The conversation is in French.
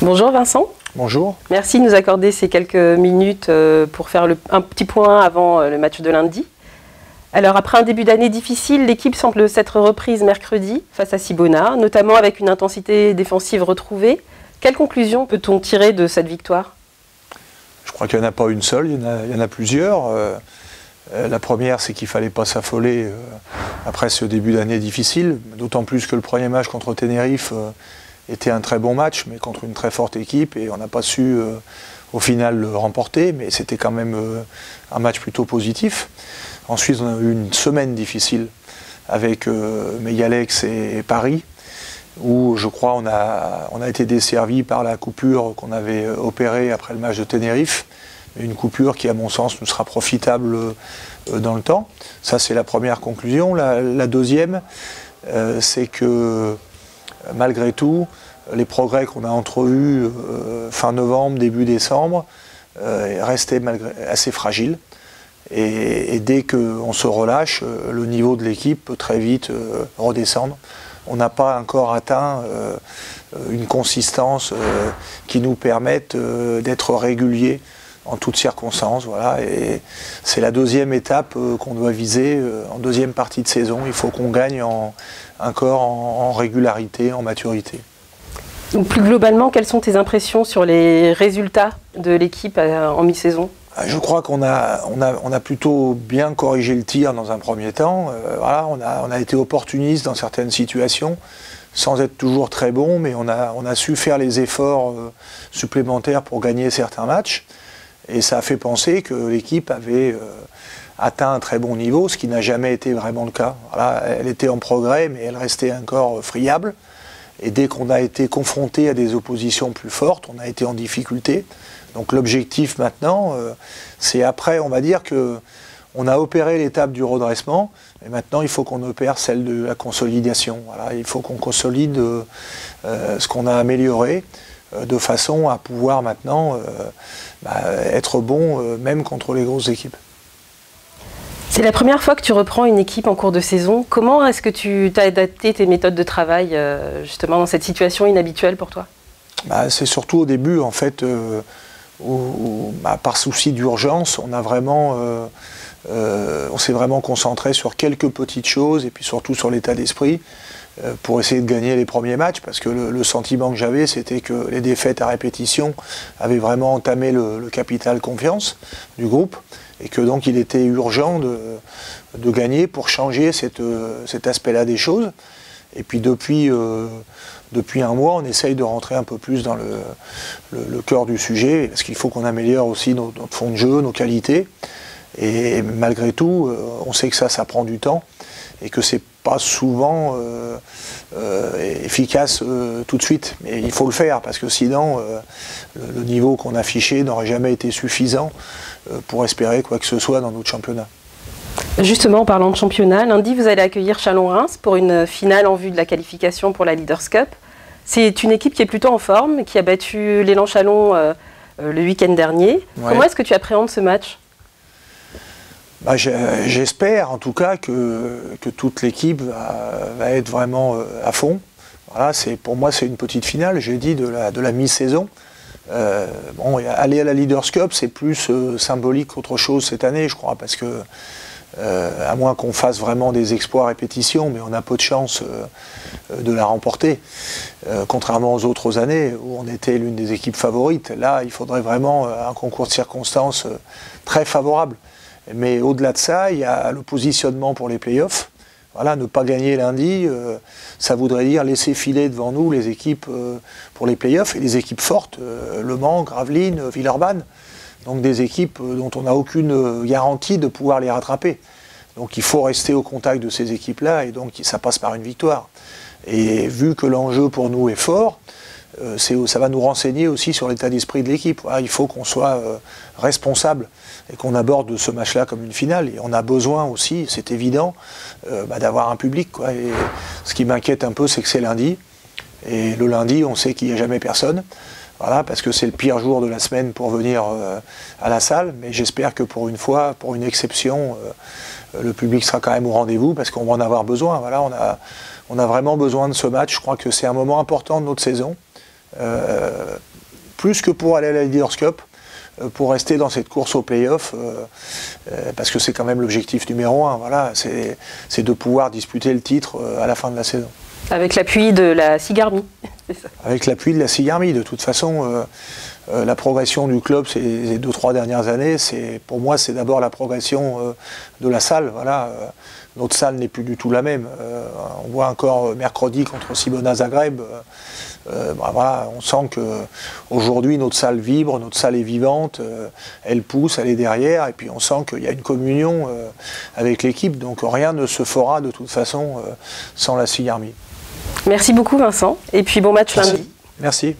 Bonjour Vincent. Bonjour. Merci de nous accorder ces quelques minutes pour faire un petit point avant le match de lundi. Alors après un début d'année difficile, l'équipe semble s'être reprise mercredi face à Cibona, notamment avec une intensité défensive retrouvée. Quelle conclusion peut-on tirer de cette victoire? Je crois qu'il n'y en a pas une seule, il y en a plusieurs. La première, c'est qu'il ne fallait pas s'affoler après ce début d'année difficile, d'autant plus que le premier match contre Tenerife était un très bon match, mais contre une très forte équipe, et on n'a pas su au final le remporter, mais c'était quand même un match plutôt positif. Ensuite, on a eu une semaine difficile avec Megalex et Paris, où je crois on a été desservi par la coupure qu'on avait opérée après le match de Tenerife. Une coupure qui, à mon sens, nous sera profitable dans le temps. Ça, c'est la première conclusion. La deuxième, c'est que, malgré tout, les progrès qu'on a entrevus fin novembre, début décembre, restaient assez fragiles. Et dès qu'on se relâche, le niveau de l'équipe peut très vite redescendre. On n'a pas encore atteint une consistance qui nous permette d'être réguliers en toutes circonstances, voilà, et c'est la deuxième étape qu'on doit viser en deuxième partie de saison. Il faut qu'on gagne encore en régularité, en maturité. Donc plus globalement, quelles sont tes impressions sur les résultats de l'équipe en mi-saison? Je crois qu'on a plutôt bien corrigé le tir dans un premier temps. Voilà, on a été opportuniste dans certaines situations, sans être toujours très bon, mais on a su faire les efforts supplémentaires pour gagner certains matchs. Et ça a fait penser que l'équipe avait atteint un très bon niveau, ce qui n'a jamais été vraiment le cas. Voilà, elle était en progrès, mais elle restait encore friable. Et dès qu'on a été confronté à des oppositions plus fortes, on a été en difficulté. Donc l'objectif maintenant, c'est après, on va dire qu'on a opéré l'étape du redressement, et maintenant il faut qu'on opère celle de la consolidation. Voilà, il faut qu'on consolide ce qu'on a amélioré, de façon à pouvoir maintenant être bon même contre les grosses équipes. C'est la première fois que tu reprends une équipe en cours de saison. Comment est-ce que tu as adapté tes méthodes de travail justement dans cette situation inhabituelle pour toi? C'est surtout au début en fait où, par souci d'urgence, on s'est vraiment concentré sur quelques petites choses et puis surtout sur l'état d'esprit pour essayer de gagner les premiers matchs, parce que le sentiment que j'avais, c'était que les défaites à répétition avaient vraiment entamé le capital confiance du groupe, et que donc il était urgent de gagner pour changer cet aspect-là des choses. Et puis depuis un mois, on essaye de rentrer un peu plus dans le cœur du sujet, parce qu'il faut qu'on améliore aussi notre fond de jeu, nos qualités. Et malgré tout, on sait que ça prend du temps, et que c'est pas souvent efficace tout de suite. Mais il faut le faire, parce que sinon, le niveau qu'on affichait n'aurait jamais été suffisant pour espérer quoi que ce soit dans notre championnat. Justement, en parlant de championnat, lundi, vous allez accueillir Chalon-Reims pour une finale en vue de la qualification pour la Leaders Cup. C'est une équipe qui est plutôt en forme, qui a battu l'Élan Chalon le week-end dernier. Ouais. Comment est-ce que tu appréhendes ce match? J'espère en tout cas que toute l'équipe va être vraiment à fond. Voilà, pour moi c'est une petite finale, j'ai dit, de la mi-saison. Aller à la Leaders Cup, c'est plus symbolique qu'autre chose cette année, je crois, parce que à moins qu'on fasse vraiment des exploits à répétition, mais on a peu de chance de la remporter, contrairement aux autres années où on était l'une des équipes favorites. Là, il faudrait vraiment un concours de circonstances très favorable. Mais au-delà de ça, il y a le positionnement pour les playoffs. Voilà, ne pas gagner lundi, ça voudrait dire laisser filer devant nous les équipes pour les playoffs, et les équipes fortes, Le Mans, Gravelines, Villeurbanne. Donc des équipes dont on n'a aucune garantie de pouvoir les rattraper. Donc il faut rester au contact de ces équipes-là, et donc ça passe par une victoire. Et vu que l'enjeu pour nous est fort, ça va nous renseigner aussi sur l'état d'esprit de l'équipe. Voilà, il faut qu'on soit responsable et qu'on aborde ce match-là comme une finale. Et on a besoin aussi, c'est évident, d'avoir un public, quoi. Et ce qui m'inquiète un peu, c'est que c'est lundi. Et le lundi, on sait qu'il n'y a jamais personne. Voilà, parce que c'est le pire jour de la semaine pour venir à la salle. Mais j'espère que pour une fois, pour une exception, le public sera quand même au rendez-vous, parce qu'on va en avoir besoin. Voilà, on a vraiment besoin de ce match. Je crois que c'est un moment important de notre saison. plus que pour aller à la Leaders Cup, pour rester dans cette course au play-off, parce que c'est quand même l'objectif numéro 1, voilà, c'est de pouvoir disputer le titre à la fin de la saison. Avec l'appui de la Sigarmi. Avec l'appui de la Sigarmi, de toute façon, la progression du club ces 2-3 dernières années, pour moi c'est d'abord la progression de la salle. Voilà. Notre salle n'est plus du tout la même. On voit encore mercredi contre Cibona Zagreb. Voilà, on sent qu'aujourd'hui notre salle vibre, notre salle est vivante, elle pousse, elle est derrière, et puis on sent qu'il y a une communion avec l'équipe, donc rien ne se fera de toute façon sans la Sigarmi. Merci beaucoup Vincent, et puis bon match lundi. Merci.